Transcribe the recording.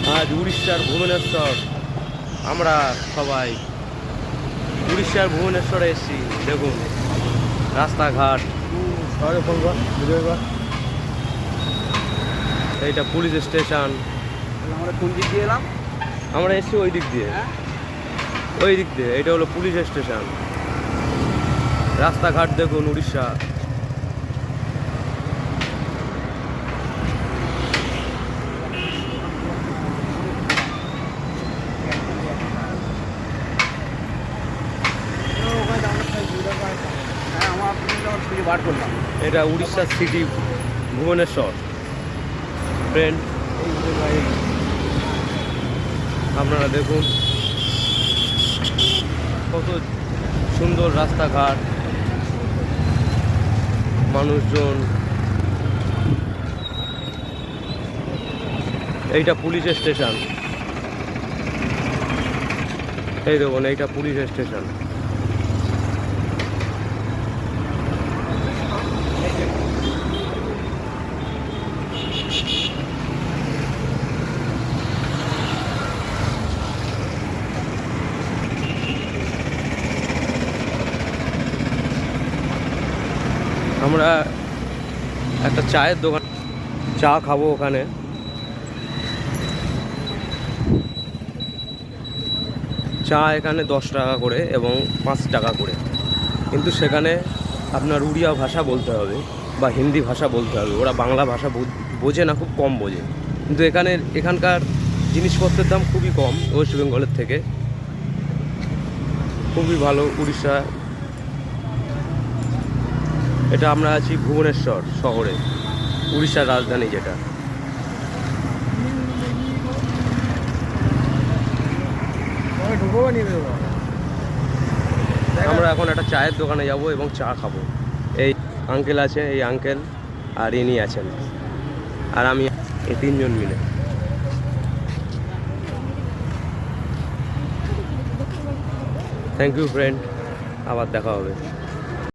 আজ উড়িষ্যার ভুবনেশ্বর আমরা সবাই উড়িষ্যার ভুবনেশ্বরে এসেছি। দেখুন রাস্তাঘাট, এইটা পুলিশ স্টেশন। আমরা কোন দিক দিয়ে এলাম? আমরা এসেছি ওই দিক দিয়ে, ওই দিক দিয়ে। এটা হলো পুলিশ স্টেশন। রাস্তাঘাট দেখুন উড়িষ্যা। এটা উড়িষ্যার সিটি ভুবনেশ্বর। ফ্রেন্ড আপনারা দেখুন কত সুন্দর রাস্তাঘাট, মানুষজন। এইটা পুলিশ স্টেশন। এই দেখুন এইটা পুলিশ স্টেশন। আমরা একটা চায়ের দোকান, চা খাবো ওখানে। চা এখানে 10 টাকা করে এবং 5 টাকা করে, কিন্তু সেখানে আপনার উড়িয়া ভাষা বলতে হবে বা হিন্দি ভাষা বলতে হবে। ওরা বাংলা ভাষা বোঝে না, খুব কম বোঝে। কিন্তু এখানকার জিনিসপত্রের দাম খুবই কম ওয়েস্ট বেঙ্গলের থেকে। খুবই ভালো উড়িষ্যা। এটা আমরা আছি ভুবনেশ্বর শহরে, উড়িষ্যার রাজধানী যেটা। আমরা এখন একটা চায়ের দোকানে যাব এবং চা খাবো। এই আঙ্কেল আছে, এই আঙ্কেল আর ইনি আছেন, আর আমি, এই 3 জন মিলে। থ্যাংক ইউ ফ্রেন্ড, আবার দেখা হবে।